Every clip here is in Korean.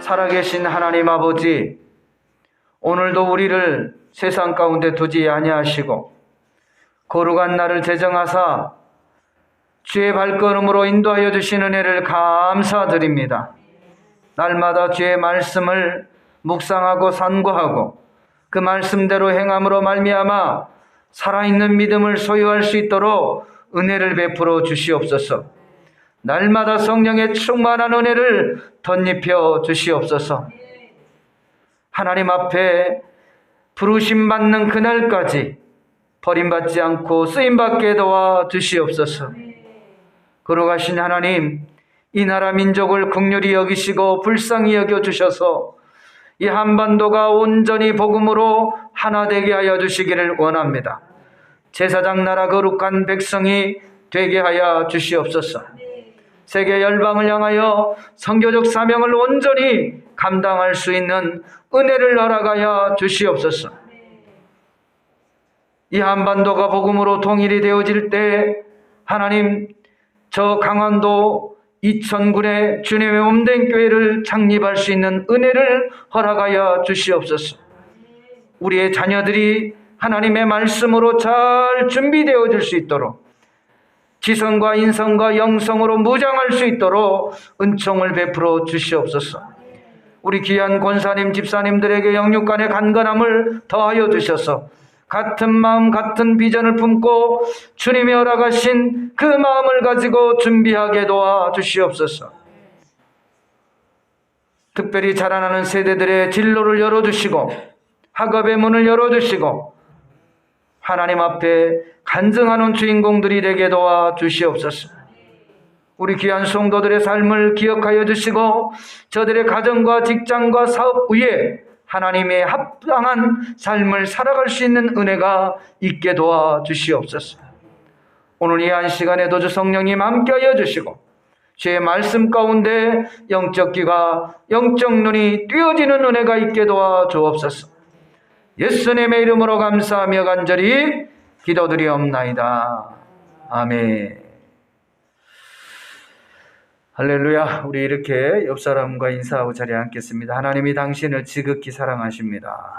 살아계신 하나님 아버지, 오늘도 우리를 세상 가운데 두지 아니하시고 거룩한 날을 제정하사 주의 발걸음으로 인도하여 주신 은혜를 감사드립니다. 날마다 주의 말씀을 묵상하고 산구하고 그 말씀대로 행함으로 말미암아 살아있는 믿음을 소유할 수 있도록 은혜를 베풀어 주시옵소서. 날마다 성령의 충만한 은혜를 덧입혀 주시옵소서. 하나님 앞에 부르심 받는 그날까지 버림받지 않고 쓰임받게 도와 주시옵소서. 거룩하신 하나님, 이 나라 민족을 긍휼히 여기시고 불쌍히 여겨주셔서 이 한반도가 온전히 복음으로 하나 되게 하여 주시기를 원합니다. 제사장 나라 거룩한 백성이 되게 하여 주시옵소서. 세계 열방을 향하여 선교적 사명을 온전히 감당할 수 있는 은혜를 허락하여 주시옵소서. 이 한반도가 복음으로 통일이 되어질 때 하나님, 저 강원도 이천군의 주님의 몸된 교회를 창립할 수 있는 은혜를 허락하여 주시옵소서. 우리의 자녀들이 하나님의 말씀으로 잘 준비되어질 수 있도록, 지성과 인성과 영성으로 무장할 수 있도록 은총을 베풀어 주시옵소서. 우리 귀한 권사님, 집사님들에게 영육간의 간건함을 더하여 주셔서 같은 마음, 같은 비전을 품고 주님이 허락하신 그 마음을 가지고 준비하게 도와 주시옵소서. 특별히 자라나는 세대들의 진로를 열어주시고 학업의 문을 열어주시고 하나님 앞에 간증하는 주인공들이 되게 도와 주시옵소서. 우리 귀한 성도들의 삶을 기억하여 주시고 저들의 가정과 직장과 사업 위에 하나님의 합당한 삶을 살아갈 수 있는 은혜가 있게 도와 주시옵소서. 오늘 이 한 시간에도 주 성령님 함께하여 주시고 주의 말씀 가운데 영적 귀가, 영적 눈이 띄어지는 은혜가 있게 도와 주옵소서. 예수님의 이름으로 감사하며 간절히 기도드리옵나이다. 아멘. 할렐루야. 우리 이렇게 옆 사람과 인사하고 자리에 앉겠습니다. 하나님이 당신을 지극히 사랑하십니다.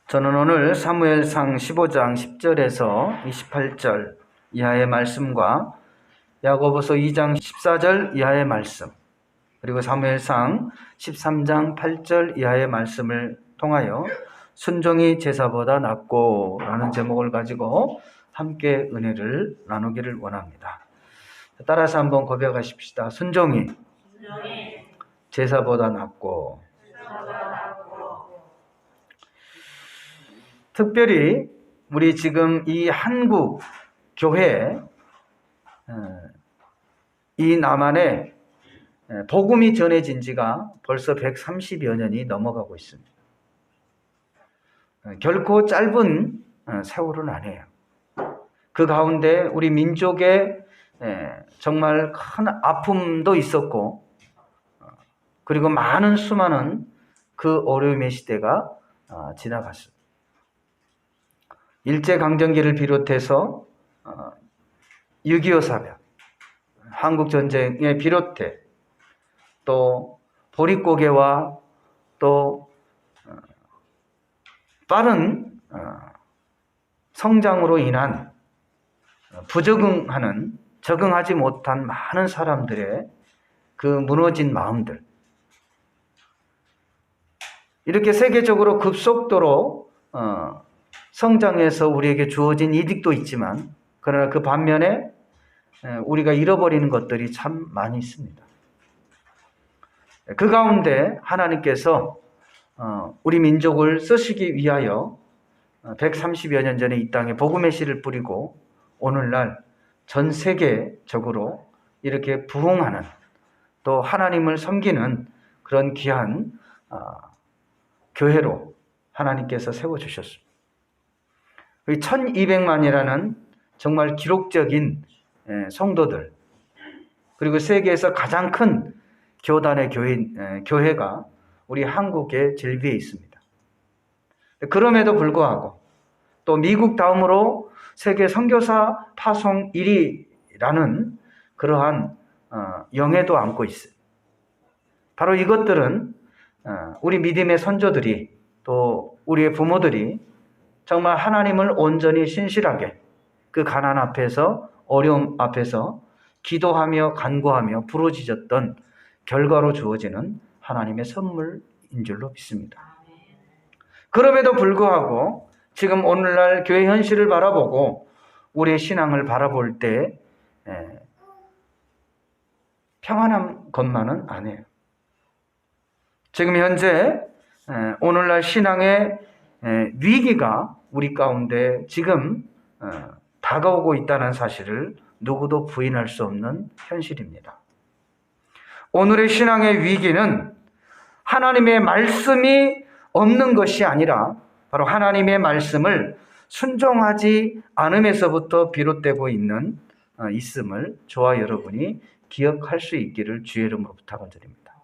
저는 오늘 사무엘상 15장 10절에서 28절 이하의 말씀과 야고보서 2장 14절 이하의 말씀, 그리고 사무엘상 13장 8절 이하의 말씀을 통하여 순종이 제사보다 낫고 라는 제목을 가지고 함께 은혜를 나누기를 원합니다. 따라서 한번 고백하십시다. 순종이 제사보다 낫고. 특별히 우리 지금 이 한국 교회, 이 남한에 복음이 전해진 지가 벌써 130여 년이 넘어가고 있습니다. 결코 짧은 세월은 아니에요. 그 가운데 우리 민족의 정말 큰 아픔도 있었고, 그리고 많은 수많은 그 어려움의 시대가 지나갔습니다. 일제강점기를 비롯해서 6.25 사변, 한국전쟁에 비롯해 또 보릿고개와 또 빠른 성장으로 인한 적응하지 못한 많은 사람들의 그 무너진 마음들, 이렇게 세계적으로 급속도로 성장해서 우리에게 주어진 이득도 있지만, 그러나 그 반면에 우리가 잃어버리는 것들이 참 많이 있습니다. 그 가운데 하나님께서 우리 민족을 쓰시기 위하여 130여 년 전에 이 땅에 복음의 씨를 뿌리고 오늘날 전 세계적으로 이렇게 부흥하는, 또 하나님을 섬기는 그런 귀한 교회로 하나님께서 세워주셨습니다. 1200만이라는 정말 기록적인 성도들, 그리고 세계에서 가장 큰 교단의 교회가 우리 한국의 질비에 있습니다. 그럼에도 불구하고 또 미국 다음으로 세계 선교사 파송 1위라는 그러한 영예도 안고 있어요. 바로 이것들은 우리 믿음의 선조들이 또 우리의 부모들이 정말 하나님을 온전히 신실하게 그 가난 앞에서 어려움 앞에서 기도하며 간구하며 부르짖었던 결과로 주어지는 하나님의 선물인 줄로 믿습니다. 그럼에도 불구하고 지금 오늘날 교회 현실을 바라보고 우리의 신앙을 바라볼 때 평안한 것만은 아니에요. 지금 현재 오늘날 신앙의 위기가 우리 가운데 지금 다가오고 있다는 사실을 누구도 부인할 수 없는 현실입니다. 오늘의 신앙의 위기는 하나님의 말씀이 없는 것이 아니라 바로 하나님의 말씀을 순종하지 않음에서부터 비롯되고 있음을 저와 여러분이 기억할 수 있기를 주의 이름으로 부탁을 드립니다.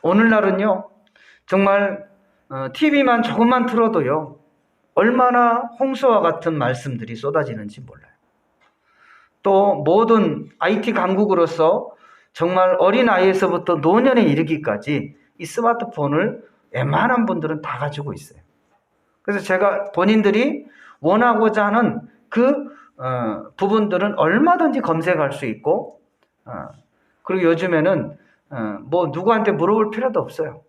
오늘날은요, 정말 TV만 조금만 틀어도요, 얼마나 홍수와 같은 말씀들이 쏟아지는지 몰라요. 또 모든 IT 강국으로서 정말 어린아이에서부터 노년에 이르기까지 이 스마트폰을 웬만한 분들은 다 가지고 있어요. 그래서 제가 본인들이 원하고자 하는 그 부분들은 얼마든지 검색할 수 있고, 그리고 요즘에는 뭐 누구한테 물어볼 필요도 없어요.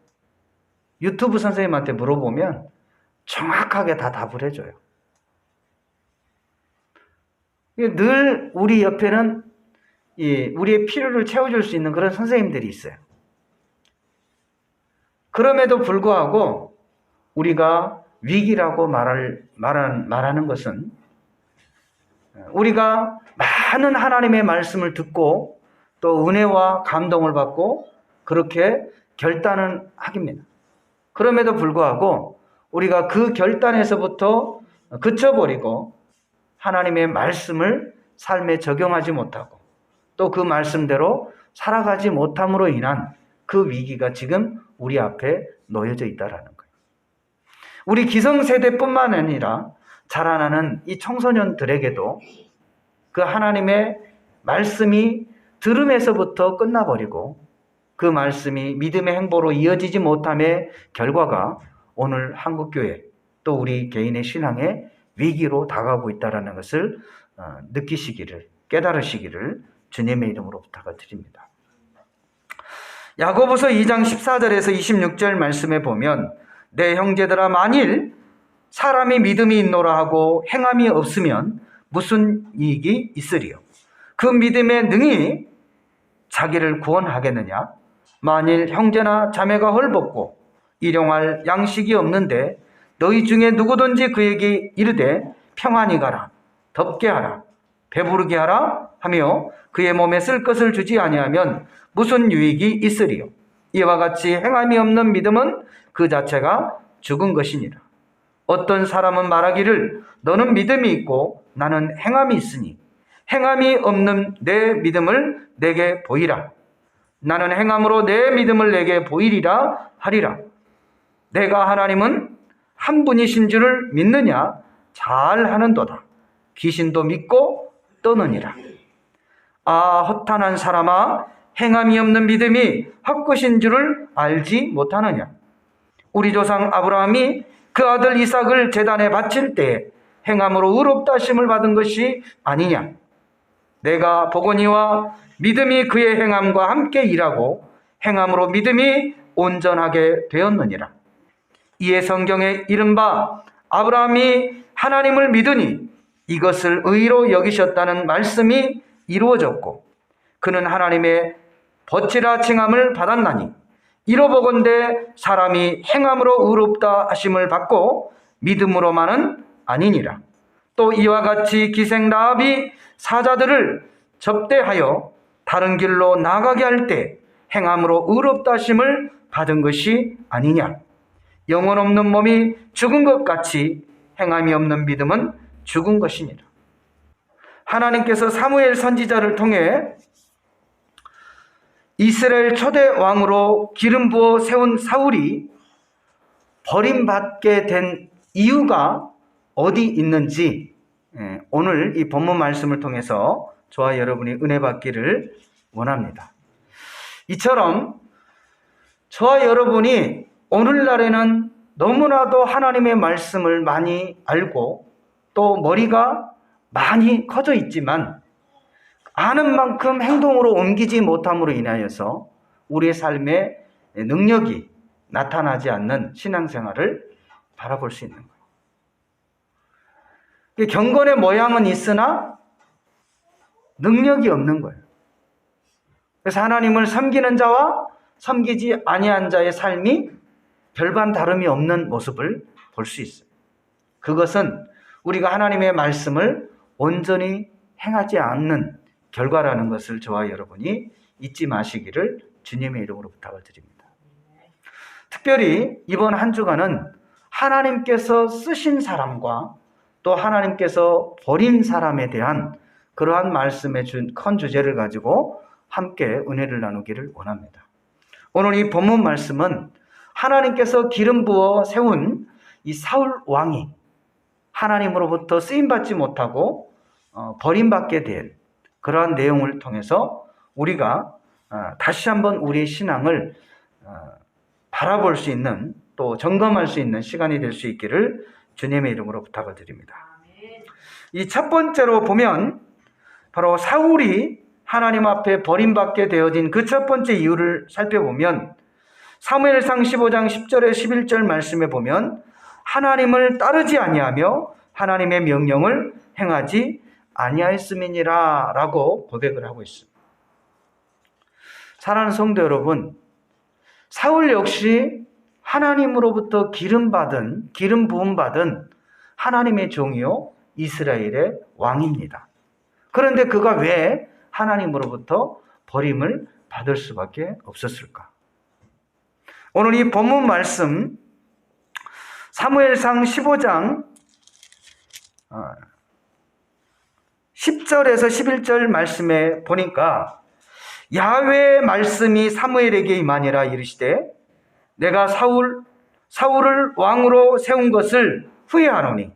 유튜브 선생님한테 물어보면 정확하게 다 답을 해줘요. 늘 우리 옆에는 우리의 필요를 채워줄 수 있는 그런 선생님들이 있어요. 그럼에도 불구하고 우리가 위기라고 말하는 것은 우리가 많은 하나님의 말씀을 듣고 또 은혜와 감동을 받고 그렇게 결단은 하깁니다. 그럼에도 불구하고 우리가 그 결단에서부터 그쳐버리고 하나님의 말씀을 삶에 적용하지 못하고 또 그 말씀대로 살아가지 못함으로 인한 그 위기가 지금 우리 앞에 놓여져 있다는 거예요. 우리 기성세대뿐만 아니라 자라나는 이 청소년들에게도 그 하나님의 말씀이 들음에서부터 끝나버리고 그 말씀이 믿음의 행보로 이어지지 못함의 결과가 오늘 한국교회 또 우리 개인의 신앙의 위기로 다가오고 있다는 것을 느끼시기를, 깨달으시기를 주님의 이름으로 부탁을 드립니다. 야고보서 2장 14절에서 26절 말씀에 보면 내 형제들아 만일 사람이 믿음이 있노라 하고 행함이 없으면 무슨 이익이 있으리요? 그 믿음에 능히 자기를 구원하겠느냐? 만일 형제나 자매가 헐벗고 일용할 양식이 없는데 너희 중에 누구든지 그에게 이르되 평안히 가라, 덥게 하라, 배부르게 하라 하며 그의 몸에 쓸 것을 주지 아니하면 무슨 유익이 있으리요? 이와 같이 행함이 없는 믿음은 그 자체가 죽은 것이니라. 어떤 사람은 말하기를 너는 믿음이 있고 나는 행함이 있으니 행함이 없는 내 믿음을 내게 보이라. 나는 행함으로 내 믿음을 내게 보이리라 하리라. 내가 하나님은 한 분이신 줄을 믿느냐? 잘하는도다. 귀신도 믿고 떠느니라. 아, 허탄한 사람아, 행함이 없는 믿음이 헛것인 줄을 알지 못하느냐? 우리 조상 아브라함이 그 아들 이삭을 제단에 바칠 때 행함으로 의롭다 하심을 받은 것이 아니냐? 내가 보거니와 믿음이 그의 행함과 함께 일하고 행함으로 믿음이 온전하게 되었느니라. 이에 성경에 이른바 아브라함이 하나님을 믿으니 이것을 의로 여기셨다는 말씀이 이루어졌고 그는 하나님의 벗지라 칭함을 받았나니 이로보건대 사람이 행함으로 의롭다 하심을 받고 믿음으로만은 아니니라. 또 이와 같이 기생 라합이 사자들을 접대하여 다른 길로 나가게 할 때 행함으로 의롭다 하심을 받은 것이 아니냐. 영혼 없는 몸이 죽은 것 같이 행함이 없는 믿음은 죽은 것이니라. 하나님께서 사무엘 선지자를 통해 이스라엘 초대 왕으로 기름 부어 세운 사울이 버림받게 된 이유가 어디 있는지 오늘 이 본문 말씀을 통해서 저와 여러분이 은혜 받기를 원합니다. 이처럼 저와 여러분이 오늘날에는 너무나도 하나님의 말씀을 많이 알고 또 머리가 많이 커져 있지만 아는 만큼 행동으로 옮기지 못함으로 인하여서 우리의 삶에 능력이 나타나지 않는 신앙생활을 바라볼 수 있는 거예요. 경건의 모양은 있으나 능력이 없는 거예요. 그래서 하나님을 섬기는 자와 섬기지 아니한 자의 삶이 별반 다름이 없는 모습을 볼 수 있어요. 그것은 우리가 하나님의 말씀을 온전히 행하지 않는 결과라는 것을 저와 여러분이 잊지 마시기를 주님의 이름으로 부탁을 드립니다. 특별히 이번 한 주간은 하나님께서 쓰신 사람과 또 하나님께서 버린 사람에 대한 그러한 말씀에 준 큰 주제를 가지고 함께 은혜를 나누기를 원합니다. 오늘 이 본문 말씀은 하나님께서 기름 부어 세운 이 사울 왕이 하나님으로부터 쓰임받지 못하고 버림받게 된 그러한 내용을 통해서 우리가 다시 한번 우리의 신앙을 바라볼 수 있는 또 점검할 수 있는 시간이 될 수 있기를 주님의 이름으로 부탁을 드립니다. 이 첫 번째로 보면 바로 사울이 하나님 앞에 버림받게 되어진 그 첫 번째 이유를 살펴보면 사무엘상 15장 10절에 11절 말씀에 보면 하나님을 따르지 아니하며 하나님의 명령을 행하지 아니하였음이니라 라고 고백을 하고 있습니다. 사랑하는 성도 여러분, 사울 역시 하나님으로부터 기름 부음 받은 하나님의 종이요 이스라엘의 왕입니다. 그런데 그가 왜 하나님으로부터 버림을 받을 수밖에 없었을까? 오늘 이 본문 말씀 사무엘상 15장 10절에서 11절 말씀에 보니까 야훼의 말씀이 사무엘에게 임하니라 이르시되 내가 사울을 왕으로 세운 것을 후회하노니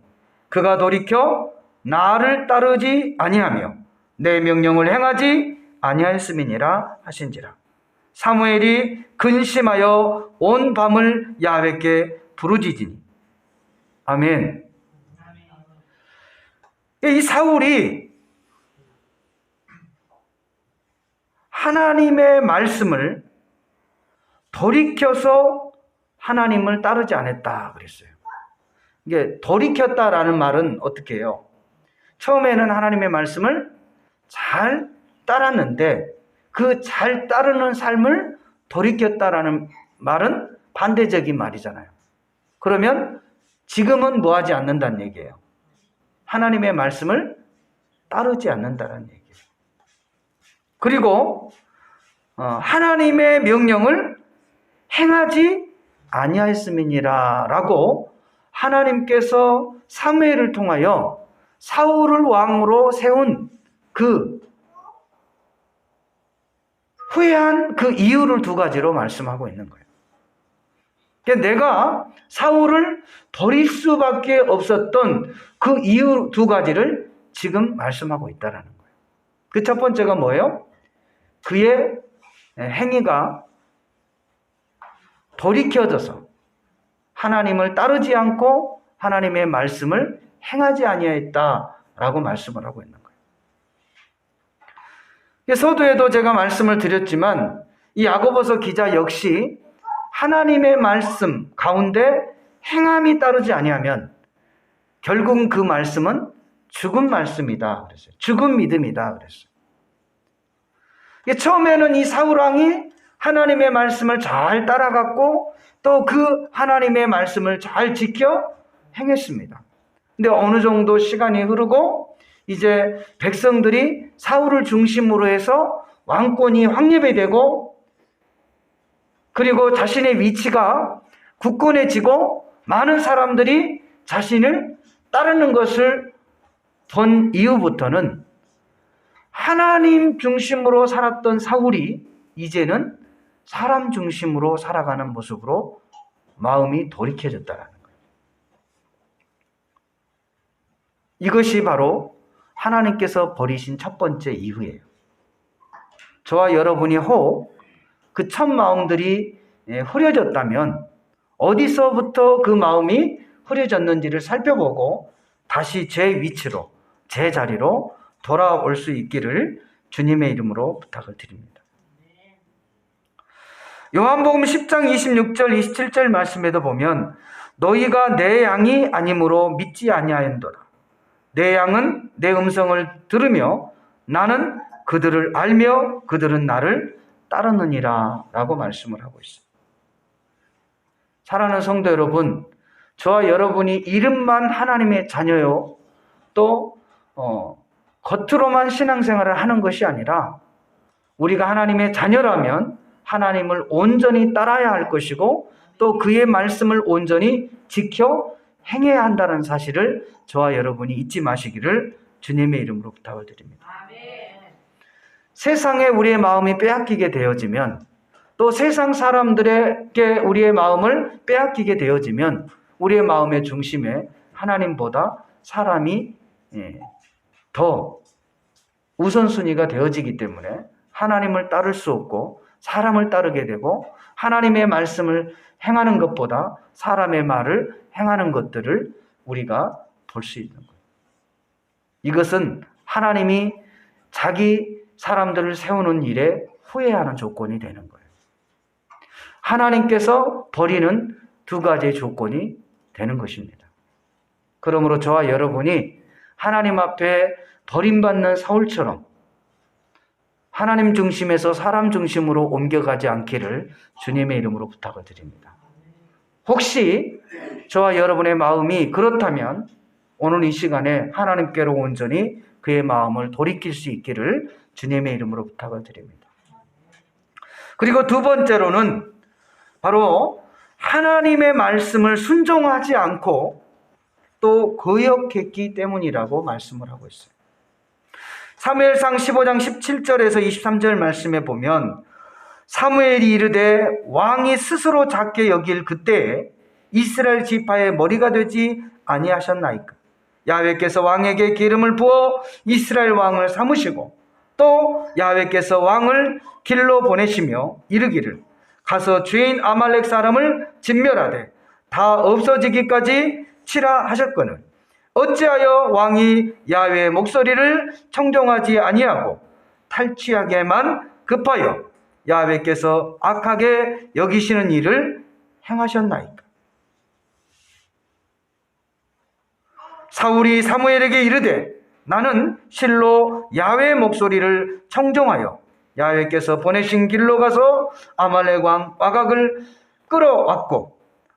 그가 돌이켜 나를 따르지 아니하며 내 명령을 행하지 아니하였음이니라 하신지라. 사무엘이 근심하여 온 밤을 야훼께 부르짖으니. 아멘. 이 사울이 하나님의 말씀을 돌이켜서 하나님을 따르지 않았다 그랬어요. 이게 돌이켰다라는 말은 어떻게 해요? 처음에는 하나님의 말씀을 잘 따랐는데 그 잘 따르는 삶을 돌이켰다라는 말은 반대적인 말이잖아요. 그러면 지금은 뭐 하지 않는다는 얘기예요? 하나님의 말씀을 따르지 않는다는 얘기예요. 그리고 하나님의 명령을 행하지 아니하였음이니라 라고 하나님께서 사무엘을 통하여 사울을 왕으로 세운 그 후회한 그 이유를 두 가지로 말씀하고 있는 거예요. 그러니까 내가 사울을 버릴 수밖에 없었던 그 이유 두 가지를 지금 말씀하고 있다는 거예요. 그 첫 번째가 뭐예요? 그의 행위가 돌이켜져서 하나님을 따르지 않고 하나님의 말씀을 행하지 아니하였다라고 말씀을 하고 있는 거예요. 서두에도 제가 말씀을 드렸지만 이 야고보서 기자 역시 하나님의 말씀 가운데 행함이 따르지 아니하면 결국은 그 말씀은 죽은 말씀이다 그랬어요. 죽은 믿음이다 그랬어요. 처음에는 이 사울왕이 하나님의 말씀을 잘 따라갔고 또 그 하나님의 말씀을 잘 지켜 행했습니다. 근데 어느 정도 시간이 흐르고 이제 백성들이 사울을 중심으로 해서 왕권이 확립되고 그리고 자신의 위치가 굳건해지고 많은 사람들이 자신을 따르는 것을 본 이후부터는 하나님 중심으로 살았던 사울이 이제는 사람 중심으로 살아가는 모습으로 마음이 돌이켜졌다는 거예요. 이것이 바로 하나님께서 버리신 첫 번째 이유예요. 저와 여러분이 혹 그 첫 마음들이 흐려졌다면 어디서부터 그 마음이 흐려졌는지를 살펴보고 다시 제 위치로, 제 자리로 돌아올 수 있기를 주님의 이름으로 부탁을 드립니다. 요한복음 10장 26절 27절 말씀에도 보면 너희가 내 양이 아니므로 믿지 아니하였도다. 내 양은 내 음성을 들으며 나는 그들을 알며 그들은 나를 따르느니라 라고 말씀을 하고 있습니다. 사랑하는 성도 여러분, 저와 여러분이 이름만 하나님의 자녀요, 또 겉으로만 신앙생활을 하는 것이 아니라 우리가 하나님의 자녀라면 하나님을 온전히 따라야 할 것이고 또 그의 말씀을 온전히 지켜 행해야 한다는 사실을 저와 여러분이 잊지 마시기를 주님의 이름으로 부탁을 드립니다. 세상에 우리의 마음이 빼앗기게 되어지면 또 세상 사람들에게 우리의 마음을 빼앗기게 되어지면 우리의 마음의 중심에 하나님보다 사람이 더 우선순위가 되어지기 때문에 하나님을 따를 수 없고 사람을 따르게 되고 하나님의 말씀을 행하는 것보다 사람의 말을 행하는 것들을 우리가 볼 수 있는 거예요. 이것은 하나님이 자기 사람들을 세우는 일에 후회하는 조건이 되는 거예요. 하나님께서 버리는 두 가지의 조건이 되는 것입니다. 그러므로 저와 여러분이 하나님 앞에 버림받는 사울처럼 하나님 중심에서 사람 중심으로 옮겨가지 않기를 주님의 이름으로 부탁을 드립니다. 혹시 저와 여러분의 마음이 그렇다면 오늘 이 시간에 하나님께로 온전히 그의 마음을 돌이킬 수 있기를 주님의 이름으로 부탁을 드립니다. 그리고 두 번째로는 바로 하나님의 말씀을 순종하지 않고 또 거역했기 때문이라고 말씀을 하고 있어요. 사무엘상 15장 17절에서 23절 말씀에 보면 사무엘이 이르되 왕이 스스로 작게 여길 그때에 이스라엘 지파의 머리가 되지 아니하셨나이까. 야훼께서 왕에게 기름을 부어 이스라엘 왕을 삼으시고 또 야훼께서 왕을 길로 보내시며 이르기를 가서 주인 아말렉 사람을 진멸하되 다 없어지기까지 치라 하셨거늘 어찌하여 왕이 야훼의 목소리를 청종하지 아니하고 탈취하게만 급하여 야훼께서 악하게 여기시는 일을 행하셨나이까. 사울이 사무엘에게 이르되 나는 실로 야훼의 목소리를 청종하여 야훼께서 보내신 길로 가서 아말렉 왕 아각을 끌어왔고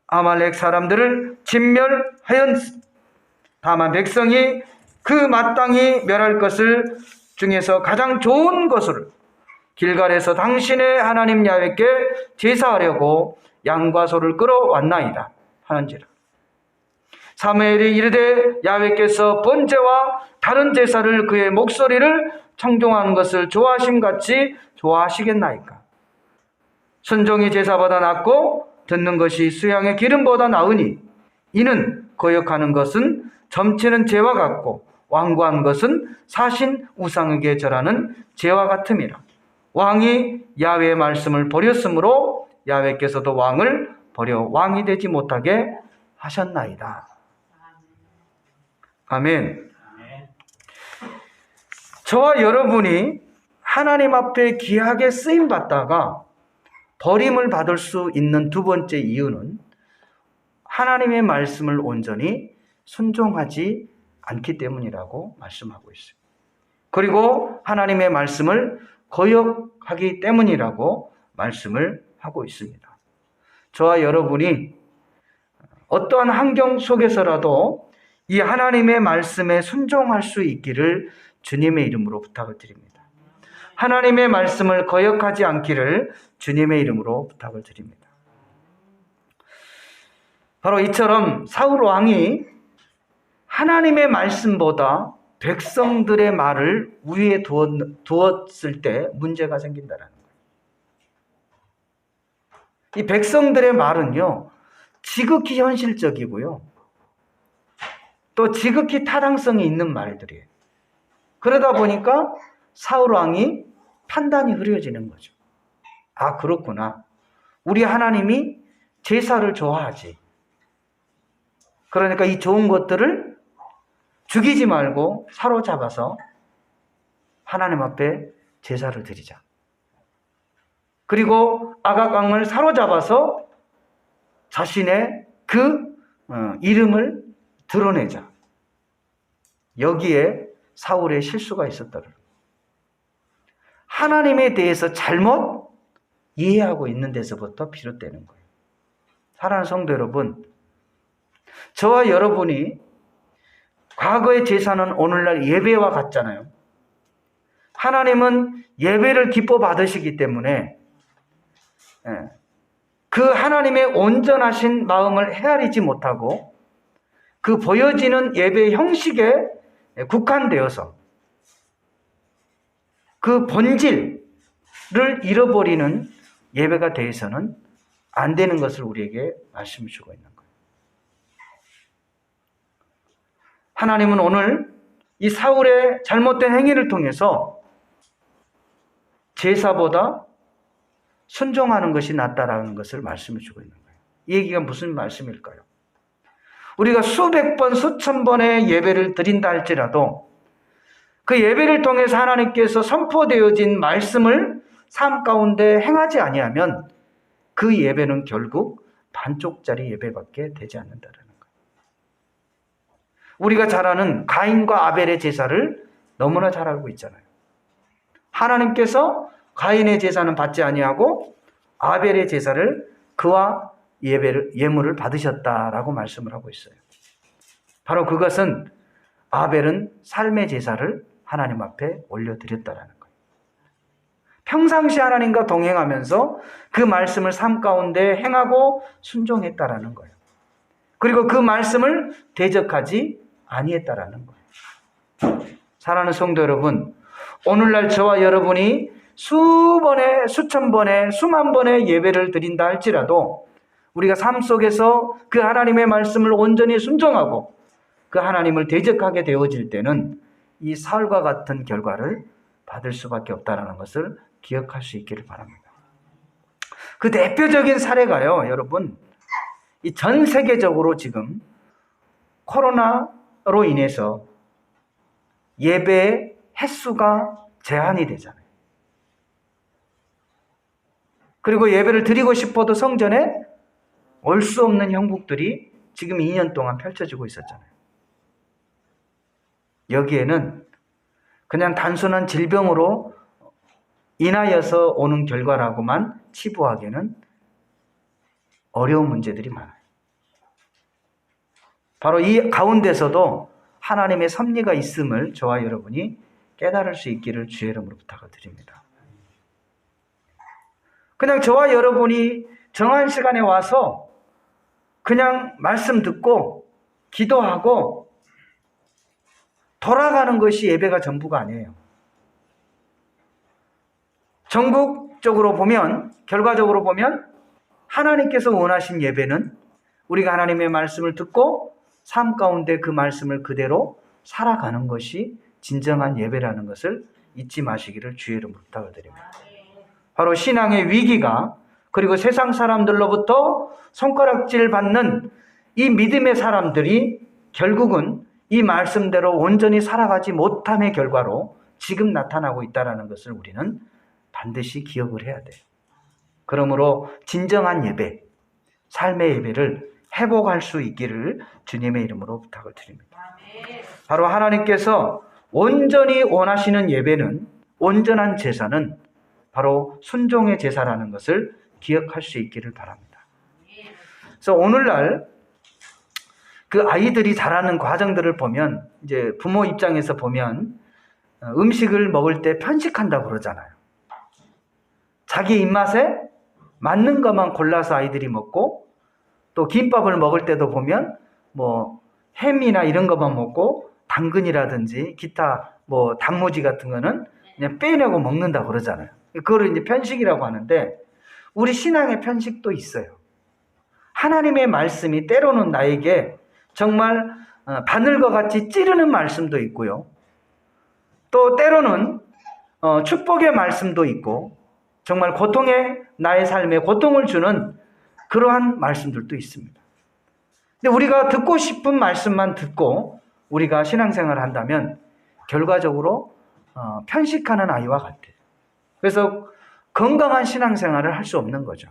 아말렉 사람들을 진멸하였으니 다만 백성이 그 마땅히 멸할 것을 중에서 가장 좋은 것을 길갈에서 당신의 하나님 야훼께 제사하려고 양과 소를 끌어왔나이다 하는지라. 사무엘이 이르되 야훼께서 번제와 다른 제사를 그의 목소리를 청종하는 것을 좋아하심같이 좋아하시겠나이까. 순종이 제사보다 낫고 듣는 것이 수양의 기름보다 나으니 이는 거역하는 것은 점치는 죄와 같고 완고한 것은 사신 우상에게 절하는 죄와 같음이라. 왕이 야훼의 말씀을 버렸으므로 야훼께서도 왕을 버려 왕이 되지 못하게 하셨나이다. 아멘. 저와 여러분이 하나님 앞에 귀하게 쓰임받다가 버림을 받을 수 있는 두 번째 이유는 하나님의 말씀을 온전히 순종하지 않기 때문이라고 말씀하고 있어요. 그리고 하나님의 말씀을 거역하기 때문이라고 말씀을 하고 있습니다. 저와 여러분이 어떠한 환경 속에서라도 이 하나님의 말씀에 순종할 수 있기를 주님의 이름으로 부탁을 드립니다. 하나님의 말씀을 거역하지 않기를 주님의 이름으로 부탁을 드립니다. 바로 이처럼 사울 왕이 하나님의 말씀보다 백성들의 말을 우위에 두었을 때 문제가 생긴다는 거예요. 이 백성들의 말은요, 지극히 현실적이고요. 또 지극히 타당성이 있는 말들이에요. 그러다 보니까 사울 왕이 판단이 흐려지는 거죠. 아, 그렇구나. 우리 하나님이 제사를 좋아하지. 그러니까 이 좋은 것들을 죽이지 말고 사로잡아서 하나님 앞에 제사를 드리자. 그리고 아각 왕을 사로잡아서 자신의 그 이름을 드러내자. 여기에 사울의 실수가 있었다는 거예요. 하나님에 대해서 잘못 이해하고 있는 데서부터 비롯되는 거예요. 사랑하는 성도 여러분, 저와 여러분이 과거의 제사는 오늘날 예배와 같잖아요. 하나님은 예배를 기뻐 받으시기 때문에 그 하나님의 온전하신 마음을 헤아리지 못하고 그 보여지는 예배 형식에 국한되어서 그 본질을 잃어버리는 예배가 되어서는 안 되는 것을 우리에게 말씀해 주고 있는 거예요. 하나님은 오늘 이 사울의 잘못된 행위를 통해서 제사보다 순종하는 것이 낫다라는 것을 말씀해 주고 있는 거예요. 이 얘기가 무슨 말씀일까요? 우리가 수백 번, 수천 번의 예배를 드린다 할지라도 그 예배를 통해서 하나님께서 선포되어진 말씀을 삶 가운데 행하지 아니하면 그 예배는 결국 반쪽짜리 예배밖에 되지 않는다는 거예요. 우리가 잘 아는 가인과 아벨의 제사를 너무나 잘 알고 있잖아요. 하나님께서 가인의 제사는 받지 아니하고 아벨의 제사를 그와 예물을 받으셨다라고 말씀을 하고 있어요. 바로 그것은 아벨은 삶의 제사를 하나님 앞에 올려드렸다라는 거예요. 평상시 하나님과 동행하면서 그 말씀을 삶 가운데 행하고 순종했다라는 거예요. 그리고 그 말씀을 대적하지 아니했다라는 거예요. 사랑하는 성도 여러분, 오늘날 저와 여러분이 수번의, 수천 번의, 수만 번의 예배를 드린다 할지라도 우리가 삶 속에서 그 하나님의 말씀을 온전히 순종하고 그 하나님을 대적하게 되어질 때는 이 사울과 같은 결과를 받을 수밖에 없다는 것을 기억할 수 있기를 바랍니다. 그 대표적인 사례가요, 여러분, 이 전 세계적으로 지금 코로나로 인해서 예배의 횟수가 제한이 되잖아요. 그리고 예배를 드리고 싶어도 성전에 올 수 없는 형국들이 지금 2년 동안 펼쳐지고 있었잖아요. 여기에는 그냥 단순한 질병으로 인하여서 오는 결과라고만 치부하기에는 어려운 문제들이 많아요. 바로 이 가운데서도 하나님의 섭리가 있음을 저와 여러분이 깨달을 수 있기를 주의 이름으로 부탁을 드립니다. 그냥 저와 여러분이 정한 시간에 와서 그냥 말씀 듣고 기도하고 돌아가는 것이 예배가 전부가 아니에요. 전국적으로 보면, 결과적으로 보면 하나님께서 원하신 예배는 우리가 하나님의 말씀을 듣고 삶 가운데 그 말씀을 그대로 살아가는 것이 진정한 예배라는 것을 잊지 마시기를 주의 이름으로 부탁을 드립니다. 바로 신앙의 위기가, 그리고 세상 사람들로부터 손가락질 받는 이 믿음의 사람들이 결국은 이 말씀대로 온전히 살아가지 못함의 결과로 지금 나타나고 있다는 것을 우리는 반드시 기억을 해야 돼요. 그러므로 진정한 예배, 삶의 예배를 회복할 수 있기를 주님의 이름으로 부탁을 드립니다. 바로 하나님께서 온전히 원하시는 예배는, 온전한 제사는 바로 순종의 제사라는 것을 기억할 수 있기를 바랍니다. 그래서 오늘날 그 아이들이 자라는 과정들을 보면, 이제 부모 입장에서 보면 음식을 먹을 때 편식한다고 그러잖아요. 자기 입맛에 맞는 것만 골라서 아이들이 먹고, 또 김밥을 먹을 때도 보면 뭐 햄이나 이런 것만 먹고 당근이라든지 기타 뭐 단무지 같은 거는 그냥 빼내고 먹는다고 그러잖아요. 그거를 이제 편식이라고 하는데, 우리 신앙의 편식도 있어요. 하나님의 말씀이 때로는 나에게 정말 바늘과 같이 찌르는 말씀도 있고요. 또 때로는 축복의 말씀도 있고 정말 나의 삶에 고통을 주는 그러한 말씀들도 있습니다. 근데 우리가 듣고 싶은 말씀만 듣고 우리가 신앙생활을 한다면 결과적으로 편식하는 아이와 같아요. 그래서 건강한 신앙생활을 할 수 없는 거죠.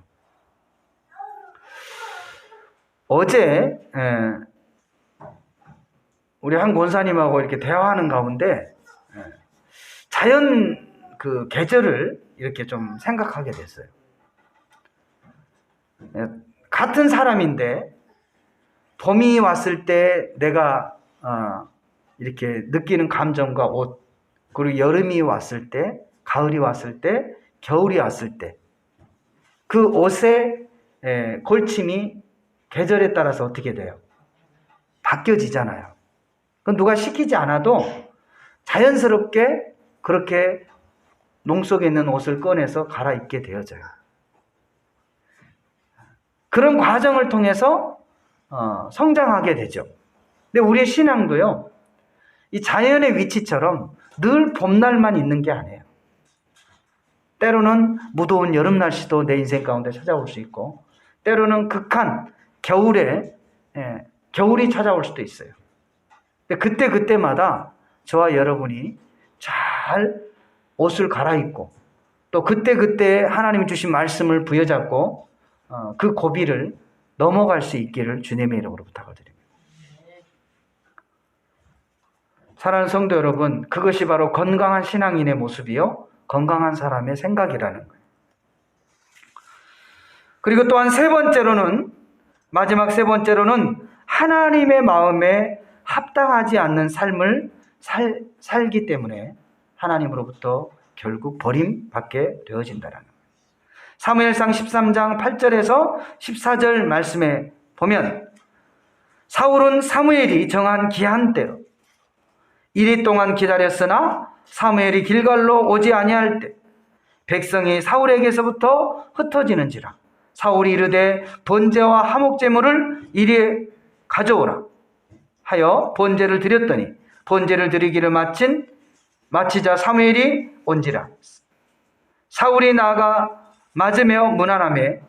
어제 우리 한 권사님하고 이렇게 대화하는 가운데 자연 그 계절을 이렇게 좀 생각하게 됐어요. 같은 사람인데 봄이 왔을 때 내가 이렇게 느끼는 감정과 옷, 그리고 여름이 왔을 때, 가을이 왔을 때, 겨울이 왔을 때 그 옷의 골침이 계절에 따라서 어떻게 돼요? 바뀌어지잖아요. 그건 누가 시키지 않아도 자연스럽게 그렇게 농 속에 있는 옷을 꺼내서 갈아입게 되어져요. 그런 과정을 통해서 성장하게 되죠. 근데 우리의 신앙도요, 이 자연의 위치처럼 늘 봄날만 있는 게 아니에요. 때로는 무더운 여름 날씨도 내 인생 가운데 찾아올 수 있고, 때로는 극한 겨울이 찾아올 수도 있어요. 근데 그때마다 저와 여러분이 잘 옷을 갈아입고 또 그때 하나님이 주신 말씀을 부여잡고 그 고비를 넘어갈 수 있기를 주님의 이름으로 부탁드립니다. 사랑하는 성도 여러분, 그것이 바로 건강한 신앙인의 모습이요, 건강한 사람의 생각이라는 거예요. 그리고 또한 마지막 세 번째로는 하나님의 마음에 합당하지 않는 삶을 살기 때문에 하나님으로부터 결국 버림받게 되어진다는 거예요. 사무엘상 13장 8절에서 14절 말씀에 보면 사울은 사무엘이 정한 기한대로 이리 동안 기다렸으나 사무엘이 길갈로 오지 아니할 때 백성이 사울에게서부터 흩어지는지라. 사울이 이르되 번제와 화목제물을 이리에 가져오라 하여 번제를 드렸더니 번제를 드리기를 마치자 사무엘이 온지라. 사울이 나아가 맞으며 문안하매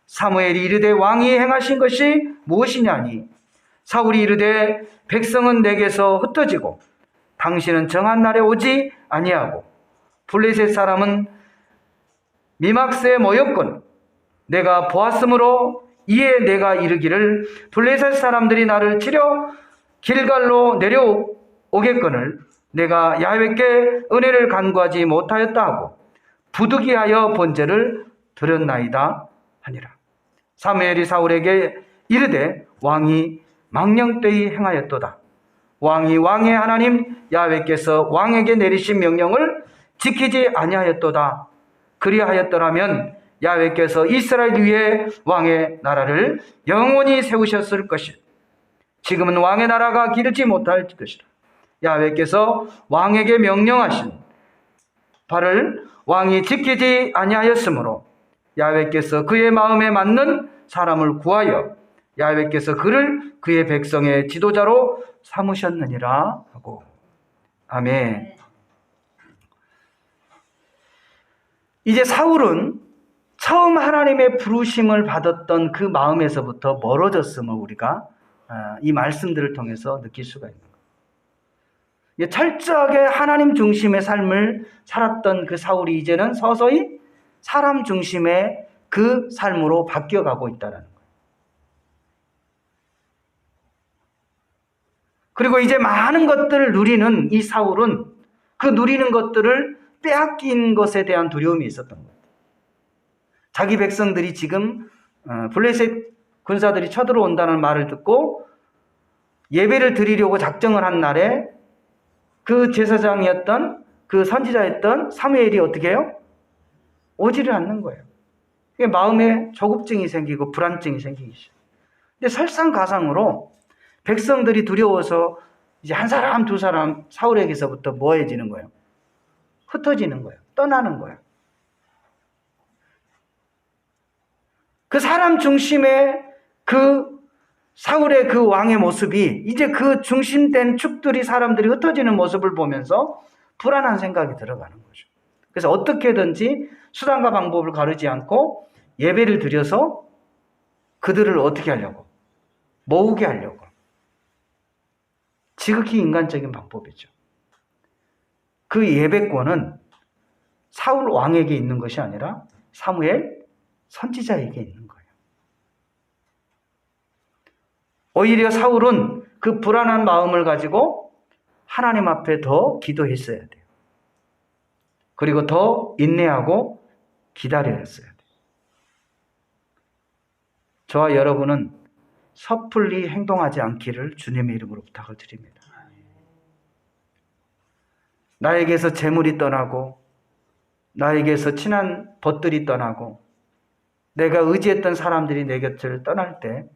사무엘이 이르되 왕이 행하신 것이 무엇이냐니 사울이 이르되 백성은 내게서 흩어지고 당신은 정한 날에 오지 아니하고 블레셋 사람은 미막스에 모였거늘 내가 보았으므로 이에 내가 이르기를 블레셋 사람들이 나를 치려 길갈로 내려오겠거늘 내가 야훼께 은혜를 간구하지 못하였다 하고 부득이하여 번제를 드렸나이다 하니라. 사무엘이 사울에게 이르되 왕이 망령되이 행하였도다. 왕이 왕의 하나님 야훼께서 왕에게 내리신 명령을 지키지 아니하였도다. 그리하였더라면 야훼께서 이스라엘 위에 왕의 나라를 영원히 세우셨을 것이라. 지금은 왕의 나라가 기르지 못할 것이라. 야훼께서 왕에게 명령하신 바를 왕이 지키지 아니하였으므로 야훼께서 그의 마음에 맞는 사람을 구하여 야훼께서 그를 그의 백성의 지도자로 삼으셨느니라 하고. 아멘. 이제 사울은 처음 하나님의 부르심을 받았던 그 마음에서부터 멀어졌음을 우리가 이 말씀들을 통해서 느낄 수가 있는 거예요. 철저하게 하나님 중심의 삶을 살았던 그 사울이 이제는 서서히 사람 중심의 그 삶으로 바뀌어가고 있다는 거예요. 그리고 이제 많은 것들을 누리는 이 사울은 그 누리는 것들을 빼앗긴 것에 대한 두려움이 있었던 거예요. 자기 백성들이 지금 블레셋 군사들이 쳐들어온다는 말을 듣고 예배를 드리려고 작정을 한 날에 그 제사장이었던 그 선지자였던 사무엘이 어떻게 해요? 오지를 않는 거예요. 마음에 조급증이 생기고 불안증이 생기기 시작해요. 근데 설상가상으로 백성들이 두려워서 이제 한 사람 두 사람 사울에게서부터 뭐해지는 거예요? 흩어지는 거예요. 떠나는 거예요. 그 사람 중심의 그 사울의 그 왕의 모습이 이제 그 중심된 축들이 사람들이 흩어지는 모습을 보면서 불안한 생각이 들어가는 거죠. 그래서 어떻게든지 수단과 방법을 가르지 않고 예배를 드려서 그들을 어떻게 하려고? 모으게 하려고. 지극히 인간적인 방법이죠. 그 예배권은 사울 왕에게 있는 것이 아니라 사무엘 선지자에게 있는 거예요. 오히려 사울은 그 불안한 마음을 가지고 하나님 앞에 더 기도했어야 돼요. 그리고 더 인내하고 기다려야 했어야 돼요. 저와 여러분은 섣불리 행동하지 않기를 주님의 이름으로 부탁을 드립니다. 나에게서 재물이 떠나고 나에게서 친한 벗들이 떠나고 내가 의지했던 사람들이 내 곁을 떠날 때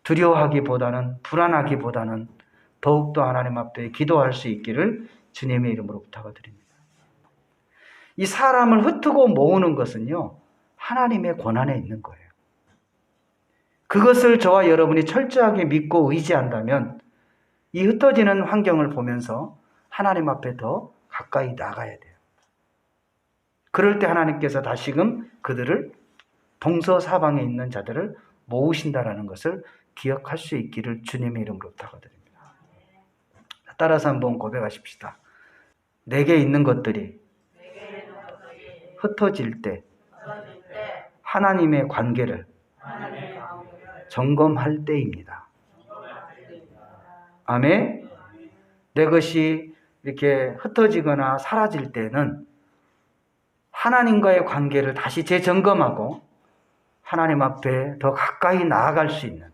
두려워하기보다는 불안하기보다는 더욱더 하나님 앞에 기도할 수 있기를 주님의 이름으로 부탁을 드립니다. 이 사람을 흩트고 모으는 것은요, 하나님의 권한에 있는 거예요. 그것을 저와 여러분이 철저하게 믿고 의지한다면 이 흩어지는 환경을 보면서 하나님 앞에 더 가까이 나가야 돼요. 그럴 때 하나님께서 다시금 그들을 동서사방에 있는 자들을 모으신다라는 것을 기억할 수 있기를 주님의 이름으로 부탁드립니다. 따라서 한번 고백하십시다. 내게 있는 것들이 흩어질 때 하나님의 관계를 점검할 때입니다. 아멘. 내 것이 이렇게 흩어지거나 사라질 때는 하나님과의 관계를 다시 재점검하고 하나님 앞에 더 가까이 나아갈 수 있는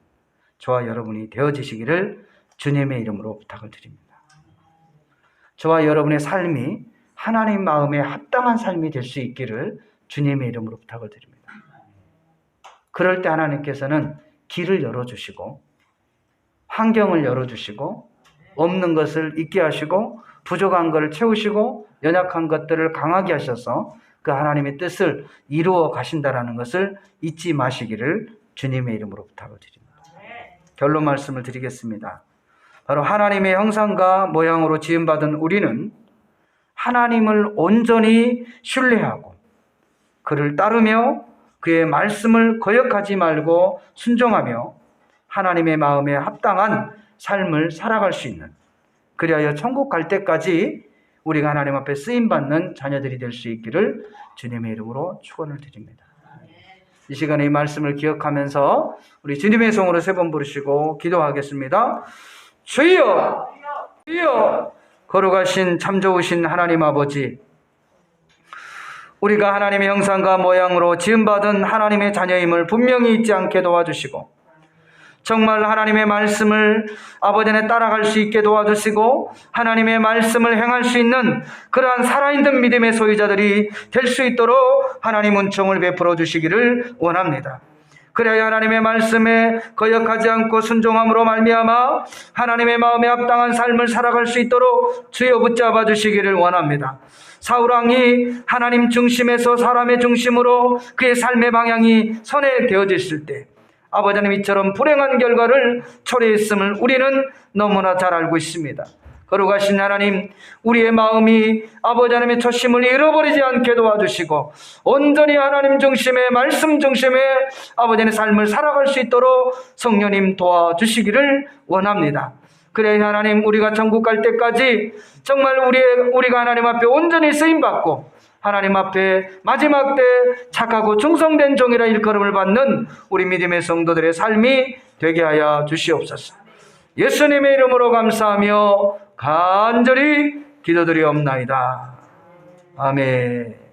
저와 여러분이 되어지시기를 주님의 이름으로 부탁을 드립니다. 저와 여러분의 삶이 하나님 마음에 합당한 삶이 될 수 있기를 주님의 이름으로 부탁을 드립니다. 그럴 때 하나님께서는 길을 열어주시고 환경을 열어주시고 없는 것을 있게 하시고 부족한 것을 채우시고 연약한 것들을 강하게 하셔서 그 하나님의 뜻을 이루어 가신다라는 것을 잊지 마시기를 주님의 이름으로 부탁을 드립니다. 결론 말씀을 드리겠습니다. 바로 하나님의 형상과 모양으로 지음받은 우리는 하나님을 온전히 신뢰하고 그를 따르며 그의 말씀을 거역하지 말고 순종하며 하나님의 마음에 합당한 삶을 살아갈 수 있는, 그리하여 천국 갈 때까지 우리가 하나님 앞에 쓰임받는 자녀들이 될 수 있기를 주님의 이름으로 축원을 드립니다. 이 시간에 이 말씀을 기억하면서 우리 주님의 성으로 세 번 부르시고 기도하겠습니다. 주여, 주여, 거룩하신 참 좋으신 하나님 아버지, 우리가 하나님의 형상과 모양으로 지음받은 하나님의 자녀임을 분명히 잊지 않게 도와주시고 정말 하나님의 말씀을 아버지 안에 따라갈 수 있게 도와주시고 하나님의 말씀을 행할 수 있는 그러한 살아있는 믿음의 소유자들이 될 수 있도록 하나님 은총을 베풀어 주시기를 원합니다. 그래야 하나님의 말씀에 거역하지 않고 순종함으로 말미암아 하나님의 마음에 합당한 삶을 살아갈 수 있도록 주여 붙잡아 주시기를 원합니다. 사울왕이 하나님 중심에서 사람의 중심으로 그의 삶의 방향이 선회되어졌을 때 아버지 하나님 이처럼 불행한 결과를 초래했음을 우리는 너무나 잘 알고 있습니다. 거룩하신 하나님, 우리의 마음이 아버지 하나님의 초심을 잃어버리지 않게 도와주시고 온전히 하나님 중심의 말씀 중심의 아버지 하나님의 삶을 살아갈 수 있도록 성령님 도와주시기를 원합니다. 그래 하나님, 우리가 천국 갈 때까지 정말 우리가 하나님 앞에 온전히 쓰임받고 하나님 앞에 마지막 때 착하고 충성된 종이라 일컬음을 받는 우리 믿음의 성도들의 삶이 되게 하여 주시옵소서. 예수님의 이름으로 감사하며 간절히 기도드리옵나이다. 아멘.